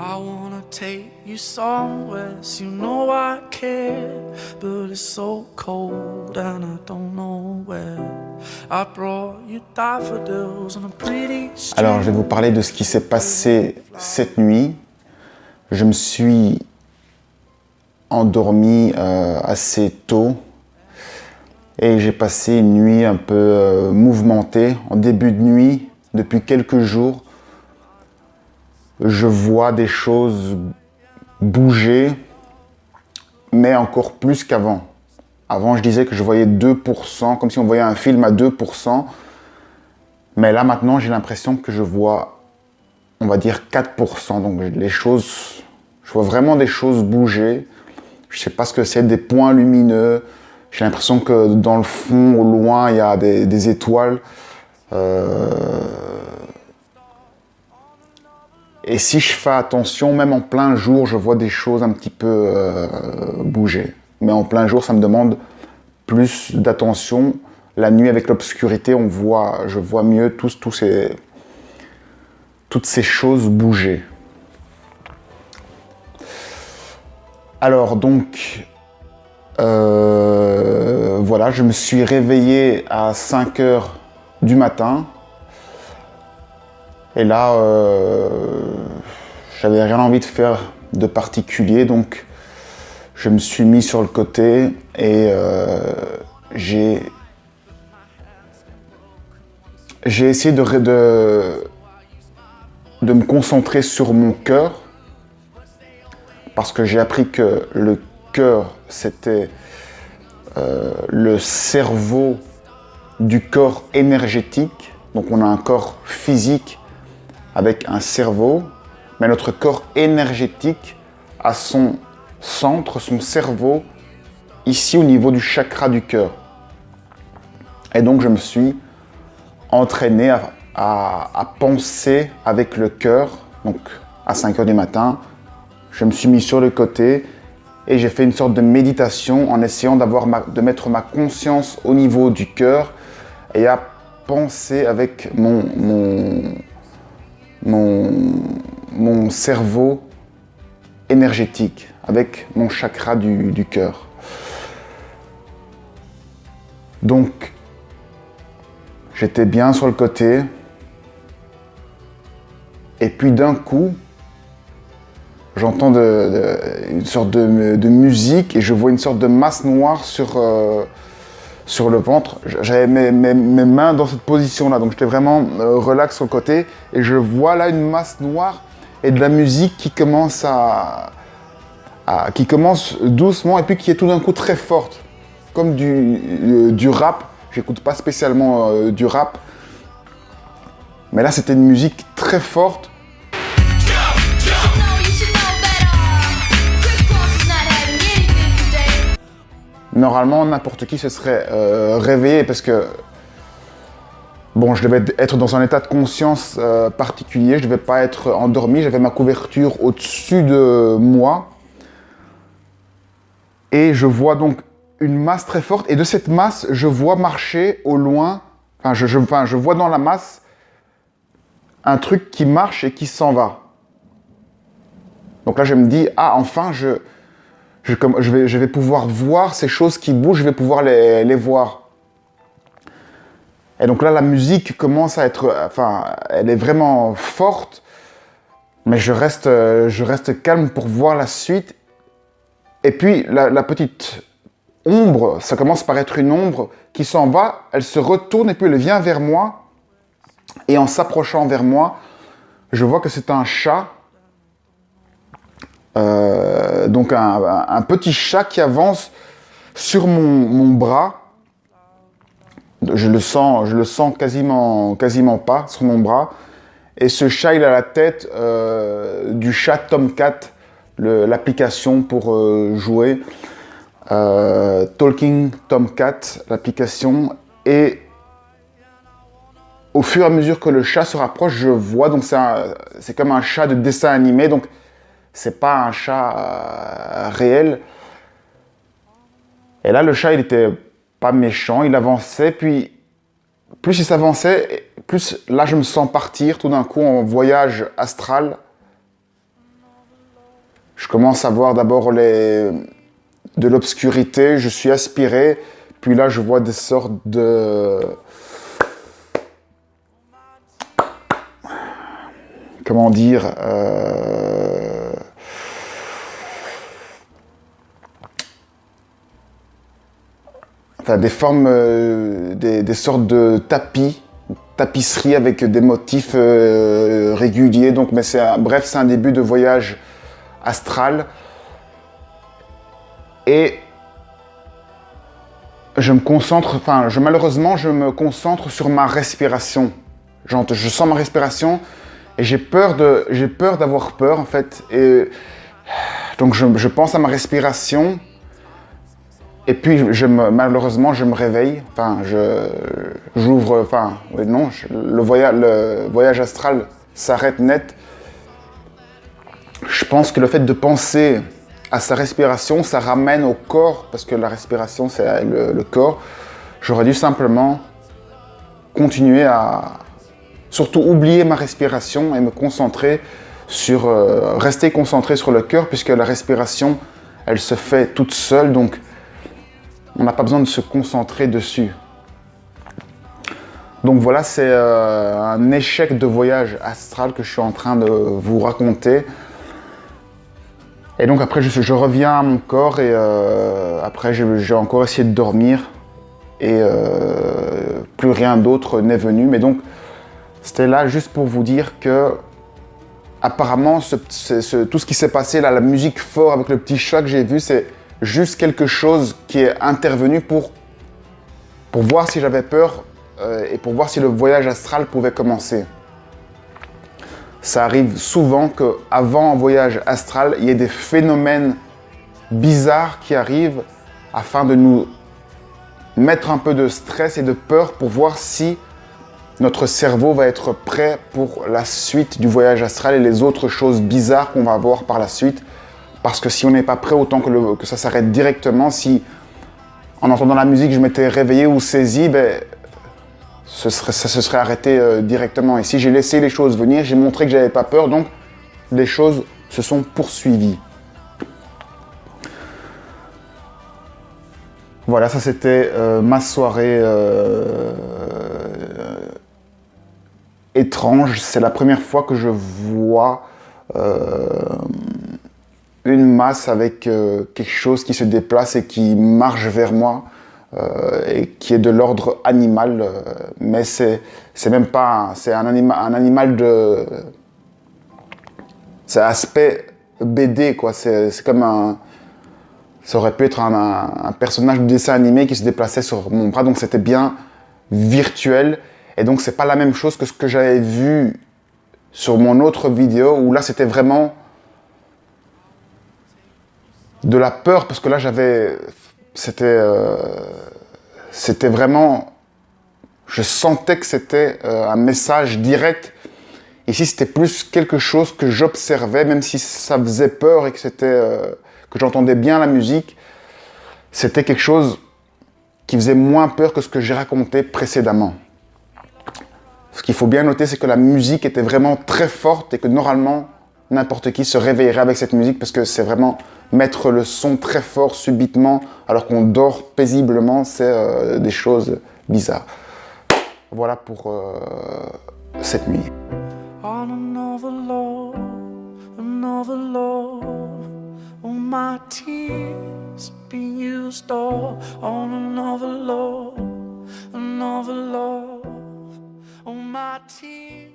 I wanna take you somewhere, so you know I care, but it's so cold and I don't know where. I brought you daffodils on a pretty street. Alors, je vais vous parler de ce qui s'est passé cette nuit. Je me suis endormi assez tôt et j'ai passé une nuit un peu mouvementée. En début de nuit, depuis quelques jours, je vois des choses bouger, mais encore plus qu'avant. Avant, je disais que je voyais 2%, comme si on voyait un film à 2%. Mais là, maintenant, j'ai l'impression que je vois, on va dire, 4%. Donc, les choses, je vois vraiment des choses bouger. Je ne sais pas ce que c'est, des points lumineux. J'ai l'impression que dans le fond, au loin, il y a des étoiles. Et si je fais attention, même en plein jour, je vois des choses un petit peu bouger. Mais en plein jour, ça me demande plus d'attention. La nuit, avec l'obscurité, je vois mieux toutes ces choses bouger. Alors donc, voilà, je me suis réveillé à 5 heures du matin. Et là, j'avais rien envie de faire de particulier, donc je me suis mis sur le côté et j'ai essayé de me concentrer sur mon cœur, parce que j'ai appris que le cœur, c'était le cerveau du corps énergétique. Donc on a un corps physique avec un cerveau, mais notre corps énergétique a son centre, son cerveau, ici au niveau du chakra du cœur. Et donc je me suis entraîné à penser avec le cœur. Donc à 5 heures du matin, je me suis mis sur le côté et j'ai fait une sorte de méditation en essayant de mettre ma conscience au niveau du cœur et à penser avec mon cerveau énergétique, avec mon chakra du cœur. Donc, j'étais bien sur le côté. Et puis d'un coup, j'entends une sorte de musique et je vois une sorte de masse noire sur le ventre. J'avais mes mains dans cette position-là, donc j'étais vraiment relax sur le côté. Et je vois là une masse noire et de la musique qui commence qui commence doucement et puis qui est tout d'un coup très forte. Comme du rap. J'écoute pas spécialement du rap. Mais là, c'était une musique très forte. Normalement, n'importe qui se serait réveillé parce que bon, je devais être dans un état de conscience particulier. Je ne devais pas être endormi. J'avais ma couverture au-dessus de moi. Et je vois donc une masse très forte. Et de cette masse, je vois marcher au loin. Je vois dans la masse un truc qui marche et qui s'en va. Donc là, je me dis, ah, enfin, je vais pouvoir voir ces choses qui bougent, je vais pouvoir les voir. Et donc là, la musique commence à être... elle est vraiment forte, mais je reste calme pour voir la suite. Et puis, la petite ombre, ça commence par être une ombre qui s'en va, elle se retourne et puis elle vient vers moi. Et en s'approchant vers moi, je vois que c'est un chat. Donc un petit chat qui avance sur mon bras. Je le sens quasiment pas sur mon bras. Et ce chat, il a la tête du chat Tomcat, l'application pour jouer. Talking Tomcat, l'application. Et au fur et à mesure que le chat se rapproche, je vois, donc c'est comme un chat de dessin animé. Donc c'est pas un chat réel. Et là, le chat, il était pas méchant, il avançait, puis plus il s'avançait, plus là, je me sens partir tout d'un coup en voyage astral. Je commence à voir d'abord de l'obscurité, je suis aspiré, puis là je vois des sortes de... Comment dire enfin, des formes, des sortes de tapisserie avec des motifs réguliers. Donc, mais bref, c'est un début de voyage astral. Et malheureusement, je me concentre sur ma respiration. Je sens ma respiration et j'ai peur d'avoir peur en fait. Et donc, je pense à ma respiration. Et puis, malheureusement, je me réveille. Enfin, j'ouvre. Enfin, non, le voyage astral s'arrête net. Je pense que le fait de penser à sa respiration, ça ramène au corps, parce que la respiration, c'est le corps. J'aurais dû simplement continuer à surtout oublier ma respiration et me concentrer rester concentré sur le cœur, puisque la respiration, elle se fait toute seule. Donc, on n'a pas besoin de se concentrer dessus. Donc voilà, c'est un échec de voyage astral que je suis en train de vous raconter. Et donc après, je reviens à mon corps et après, j'ai encore essayé de dormir et plus rien d'autre n'est venu. Mais donc, c'était là juste pour vous dire que apparemment, tout ce qui s'est passé là, la musique fort avec le petit chat que j'ai vu, c'est juste quelque chose qui est intervenu pour voir si j'avais peur et pour voir si le voyage astral pouvait commencer. Ça arrive souvent qu'avant un voyage astral, il y ait des phénomènes bizarres qui arrivent afin de nous mettre un peu de stress et de peur pour voir si notre cerveau va être prêt pour la suite du voyage astral et les autres choses bizarres qu'on va voir par la suite. Parce que si on n'est pas prêt, autant que ça s'arrête directement. Si, en entendant la musique, je m'étais réveillé ou saisi, ça se serait arrêté directement. Et si j'ai laissé les choses venir, j'ai montré que j'avais pas peur, donc les choses se sont poursuivies. Voilà, ça c'était ma soirée étrange. C'est la première fois que je vois une masse avec quelque chose qui se déplace et qui marche vers moi et qui est de l'ordre animal, mais c'est même pas, c'est un animal de, c'est aspect BD quoi, c'est comme ça aurait pu être un personnage de dessin animé qui se déplaçait sur mon bras, donc c'était bien virtuel et donc c'est pas la même chose que ce que j'avais vu sur mon autre vidéo où là c'était vraiment de la peur, parce que là c'était vraiment, je sentais que c'était un message direct. Ici c'était plus quelque chose que j'observais, même si ça faisait peur et que que j'entendais bien la musique, c'était quelque chose qui faisait moins peur que ce que j'ai raconté précédemment. Ce qu'il faut bien noter, c'est que la musique était vraiment très forte et que normalement n'importe qui se réveillerait avec cette musique, parce que c'est vraiment mettre le son très fort subitement alors qu'on dort paisiblement, c'est des choses bizarres. Voilà pour cette nuit. On another love, all my tears being used all on another love, all my tears.